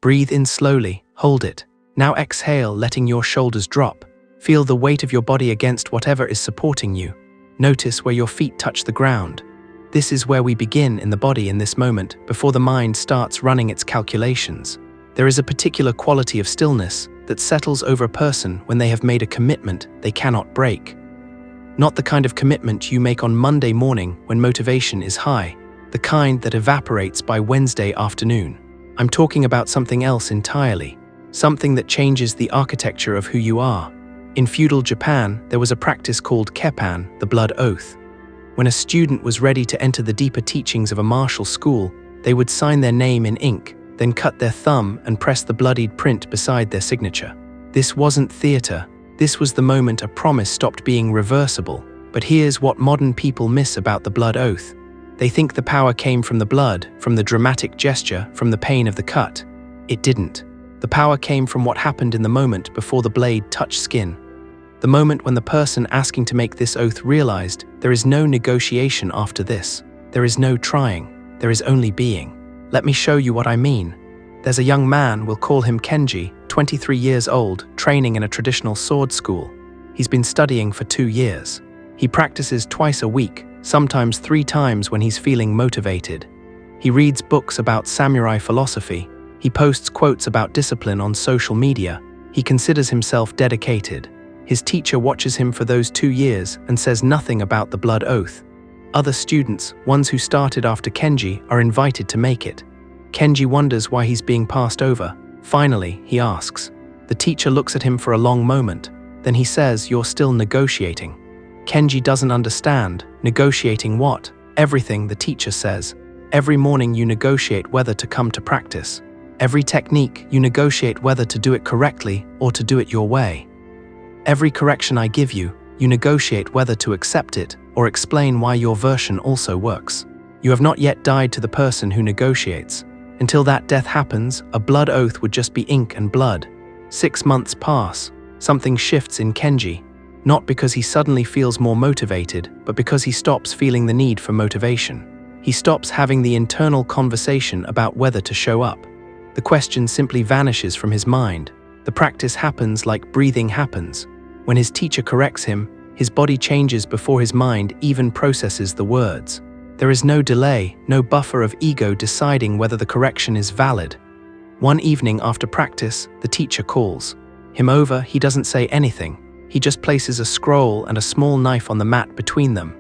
Breathe in slowly, hold it. Now exhale, letting your shoulders drop. Feel the weight of your body against whatever is supporting you. Notice where your feet touch the ground. This is where we begin in the body in this moment, before the mind starts running its calculations. There is a particular quality of stillness that settles over a person when they have made a commitment they cannot break. Not the kind of commitment you make on Monday morning when motivation is high, the kind that evaporates by Wednesday afternoon. I'm talking about something else entirely, something that changes the architecture of who you are. In feudal Japan, there was a practice called Keppan, the blood oath. When a student was ready to enter the deeper teachings of a martial school, they would sign their name in ink, then cut their thumb and press the bloodied print beside their signature. This wasn't theater. This was the moment a promise stopped being reversible. But here's what modern people miss about the blood oath. They think the power came from the blood, from the dramatic gesture, from the pain of the cut. It didn't. The power came from what happened in the moment before the blade touched skin. The moment when the person asking to make this oath realized there is no negotiation after this. There is no trying. There is only being. Let me show you what I mean. There's a young man, we'll call him Kenji, 23 years old, training in a traditional sword school. He's been studying for 2 years. He practices twice a week, sometimes 3 times when he's feeling motivated. He reads books about samurai philosophy. He posts quotes about discipline on social media. He considers himself dedicated. His teacher watches him for those 2 years and says nothing about the blood oath. Other students, ones who started after Kenji, are invited to make it. Kenji wonders why he's being passed over. Finally, he asks. The teacher looks at him for a long moment. Then he says, "You're still negotiating." Kenji doesn't understand. Negotiating what? Everything, the teacher says. Every morning you negotiate whether to come to practice. Every technique, you negotiate whether to do it correctly or to do it your way. Every correction I give you, you negotiate whether to accept it or explain why your version also works. You have not yet died to the person who negotiates. Until that death happens, a blood oath would just be ink and blood. 6 months pass. Something shifts in Kenji. Not because he suddenly feels more motivated, but because he stops feeling the need for motivation. He stops having the internal conversation about whether to show up. The question simply vanishes from his mind. The practice happens like breathing happens. When his teacher corrects him, his body changes before his mind even processes the words. There is no delay, no buffer of ego deciding whether the correction is valid. One evening after practice, the teacher calls him over. He doesn't say anything. He just places a scroll and a small knife on the mat between them.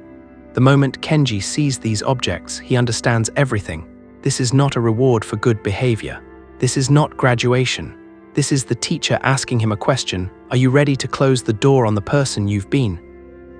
The moment Kenji sees these objects, he understands everything. This is not a reward for good behavior. This is not graduation. This is the teacher asking him a question. Are you ready to close the door on the person you've been?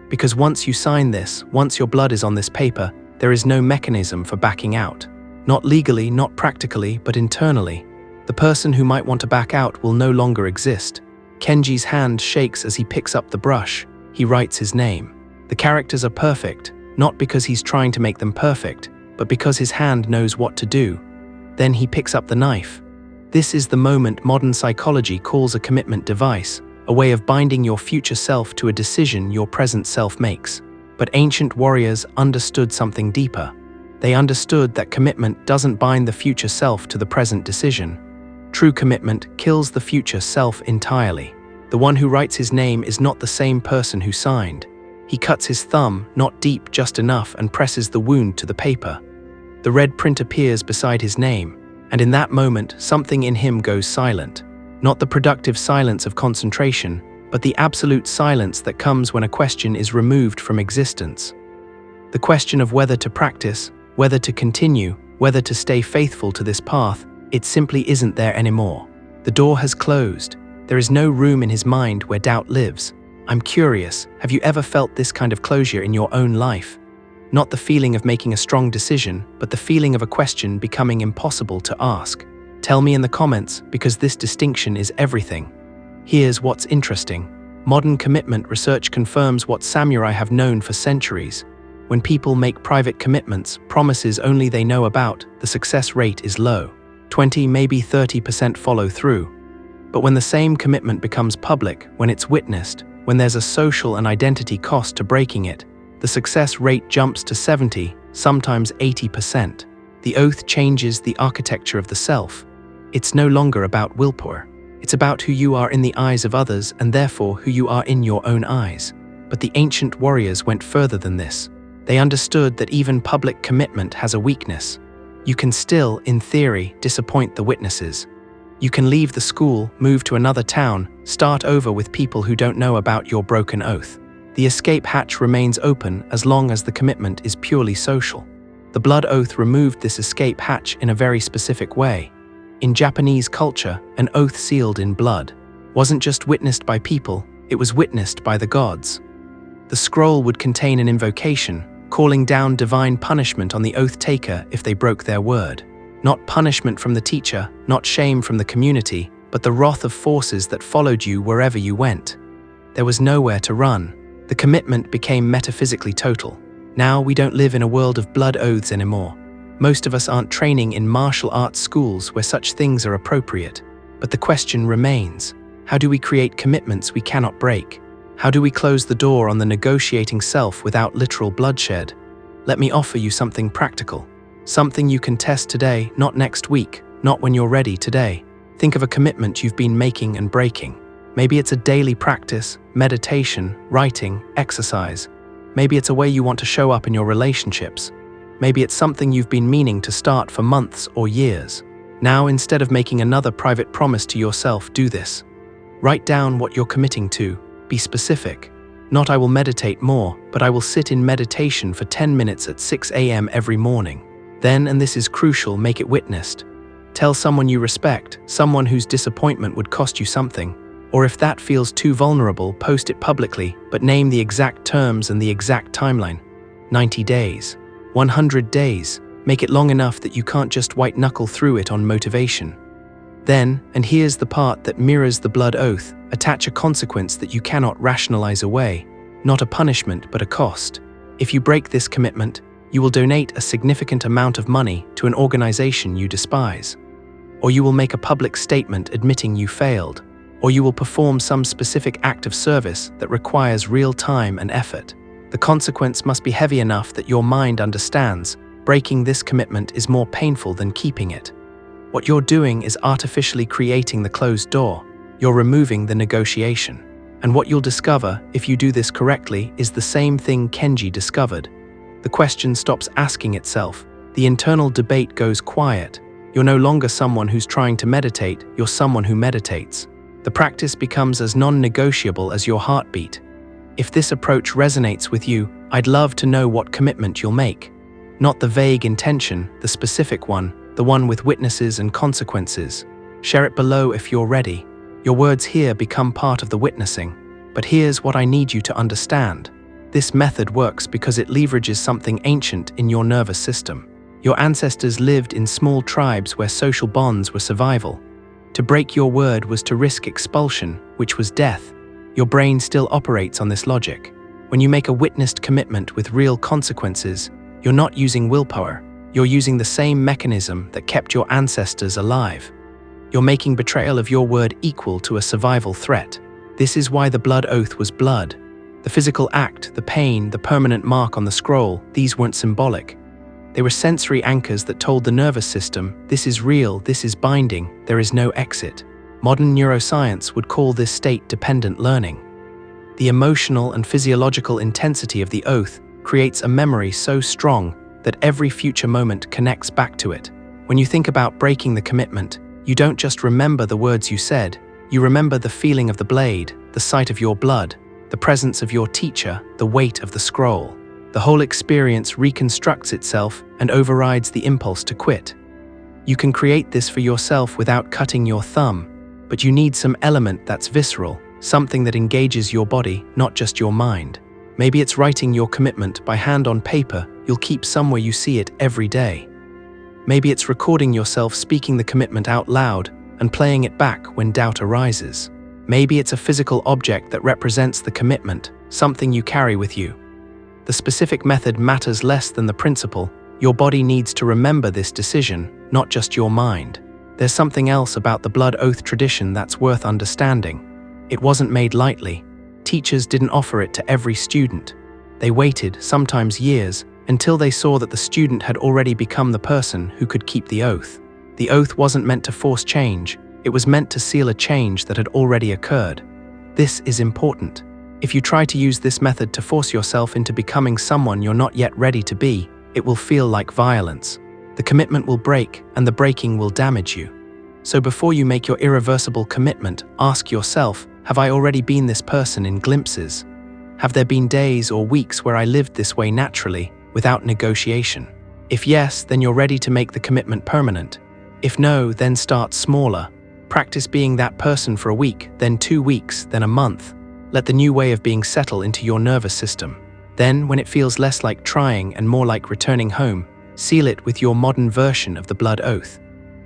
Because once you sign this, once your blood is on this paper, there is no mechanism for backing out. Not legally, not practically, but internally. The person who might want to back out will no longer exist. Kenji's hand shakes as he picks up the brush. He writes his name. The characters are perfect, not because he's trying to make them perfect, but because his hand knows what to do. Then he picks up the knife. This is the moment modern psychology calls a commitment device, a way of binding your future self to a decision your present self makes. But ancient warriors understood something deeper. They understood that commitment doesn't bind the future self to the present decision. True commitment kills the future self entirely. The one who writes his name is not the same person who signed. He cuts his thumb, not deep, just enough, and presses the wound to the paper. The red print appears beside his name, and in that moment, something in him goes silent. Not the productive silence of concentration, but the absolute silence that comes when a question is removed from existence. The question of whether to practice, whether to continue, whether to stay faithful to this path, it simply isn't there anymore. The door has closed. There is no room in his mind where doubt lives. I'm curious, have you ever felt this kind of closure in your own life? Not the feeling of making a strong decision, but the feeling of a question becoming impossible to ask. Tell me in the comments, because this distinction is everything. Here's what's interesting. Modern commitment research confirms what samurai have known for centuries. When people make private commitments, promises only they know about, the success rate is low. 20, maybe 30% follow through. But when the same commitment becomes public, when it's witnessed, when there's a social and identity cost to breaking it, the success rate jumps to 70, sometimes 80%. The oath changes the architecture of the self. It's no longer about willpower. It's about who you are in the eyes of others and therefore who you are in your own eyes. But the ancient warriors went further than this. They understood that even public commitment has a weakness. You can still, in theory, disappoint the witnesses. You can leave the school, move to another town, start over with people who don't know about your broken oath. The escape hatch remains open as long as the commitment is purely social. The blood oath removed this escape hatch in a very specific way. In Japanese culture, an oath sealed in blood wasn't just witnessed by people, it was witnessed by the gods. The scroll would contain an invocation, calling down divine punishment on the oath taker if they broke their word. Not punishment from the teacher, not shame from the community, but the wrath of forces that followed you wherever you went. There was nowhere to run. The commitment became metaphysically total. Now we don't live in a world of blood oaths anymore. Most of us aren't training in martial arts schools where such things are appropriate. But the question remains, how do we create commitments we cannot break? How do we close the door on the negotiating self without literal bloodshed? Let me offer you something practical. Something you can test today, not next week, not when you're ready today. Think of a commitment you've been making and breaking. Maybe it's a daily practice, meditation, writing, exercise. Maybe it's a way you want to show up in your relationships. Maybe it's something you've been meaning to start for months or years. Now, instead of making another private promise to yourself, do this. Write down what you're committing to. Be specific. Not I will meditate more, but I will sit in meditation for 10 minutes at 6 a.m. every morning. Then, and this is crucial, make it witnessed. Tell someone you respect, someone whose disappointment would cost you something. Or if that feels too vulnerable, post it publicly, but name the exact terms and the exact timeline. 90 days. 100 days. Make it long enough that you can't just white-knuckle through it on motivation. Then, and here's the part that mirrors the blood oath, attach a consequence that you cannot rationalize away. Not a punishment, but a cost. If you break this commitment, you will donate a significant amount of money to an organization you despise. Or you will make a public statement admitting you failed. Or you will perform some specific act of service that requires real time and effort. The consequence must be heavy enough that your mind understands breaking this commitment is more painful than keeping it. What you're doing is artificially creating the closed door. You're removing the negotiation. And what you'll discover, if you do this correctly, is the same thing Kenji discovered. The question stops asking itself. The internal debate goes quiet. You're no longer someone who's trying to meditate, you're someone who meditates. The practice becomes as non-negotiable as your heartbeat. If this approach resonates with you, I'd love to know what commitment you'll make. Not the vague intention, the specific one, the one with witnesses and consequences. Share it below if you're ready. Your words here become part of the witnessing. But here's what I need you to understand. This method works because it leverages something ancient in your nervous system. Your ancestors lived in small tribes where social bonds were survival. To break your word was to risk expulsion, which was death. Your brain still operates on this logic. When you make a witnessed commitment with real consequences, you're not using willpower. You're using the same mechanism that kept your ancestors alive. You're making betrayal of your word equal to a survival threat. This is why the blood oath was blood. The physical act, the pain, the permanent mark on the scroll, these weren't symbolic. They were sensory anchors that told the nervous system, this is real, this is binding, there is no exit. Modern neuroscience would call this state-dependent learning. The emotional and physiological intensity of the oath creates a memory so strong that every future moment connects back to it. When you think about breaking the commitment, you don't just remember the words you said, you remember the feeling of the blade, the sight of your blood, the presence of your teacher, the weight of the scroll. The whole experience reconstructs itself and overrides the impulse to quit. You can create this for yourself without cutting your thumb, but you need some element that's visceral, something that engages your body, not just your mind. Maybe it's writing your commitment by hand on paper you'll keep somewhere you see it every day. Maybe it's recording yourself speaking the commitment out loud and playing it back when doubt arises. Maybe it's a physical object that represents the commitment, something you carry with you. The specific method matters less than the principle. Your body needs to remember this decision, not just your mind. There's something else about the blood oath tradition that's worth understanding. It wasn't made lightly. Teachers didn't offer it to every student. They waited, sometimes years, until they saw that the student had already become the person who could keep the oath. The oath wasn't meant to force change, it was meant to seal a change that had already occurred. This is important. If you try to use this method to force yourself into becoming someone you're not yet ready to be, it will feel like violence. The commitment will break, and the breaking will damage you. So before you make your irreversible commitment, ask yourself, have I already been this person in glimpses? Have there been days or weeks where I lived this way naturally, without negotiation? If yes, then you're ready to make the commitment permanent. If no, then start smaller. Practice being that person for a week, then 2 weeks, then a month. Let the new way of being settle into your nervous system. Then, when it feels less like trying and more like returning home, seal it with your modern version of the blood oath.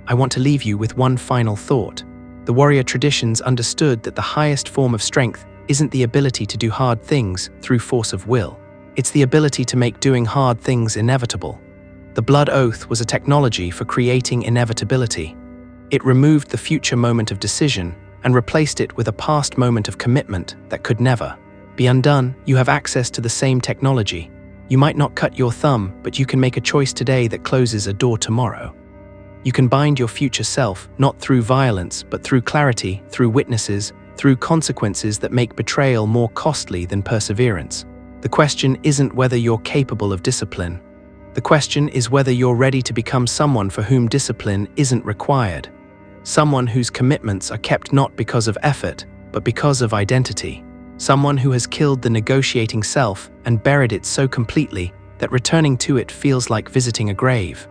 I want to leave you with one final thought. The warrior traditions understood that the highest form of strength isn't the ability to do hard things through force of will. It's the ability to make doing hard things inevitable. The blood oath was a technology for creating inevitability. It removed the future moment of decision and replaced it with a past moment of commitment that could never be undone. You have access to the same technology. You might not cut your thumb, but you can make a choice today that closes a door tomorrow. You can bind your future self, not through violence, but through clarity, through witnesses, through consequences that make betrayal more costly than perseverance. The question isn't whether you're capable of discipline. The question is whether you're ready to become someone for whom discipline isn't required. Someone whose commitments are kept not because of effort, but because of identity. Someone who has killed the negotiating self and buried it so completely that returning to it feels like visiting a grave.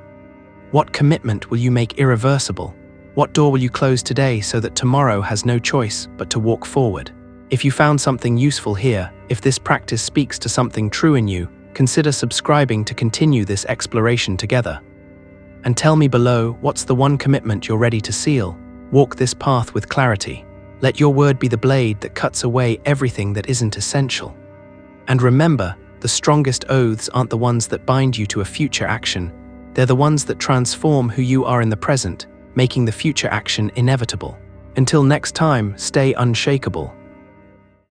What commitment will you make irreversible? What door will you close today so that tomorrow has no choice but to walk forward? If you found something useful here, if this practice speaks to something true in you, consider subscribing to continue this exploration together. And tell me below, what's the one commitment you're ready to seal? Walk this path with clarity. Let your word be the blade that cuts away everything that isn't essential. And remember, the strongest oaths aren't the ones that bind you to a future action. They're the ones that transform who you are in the present, making the future action inevitable. Until next time, stay unshakable.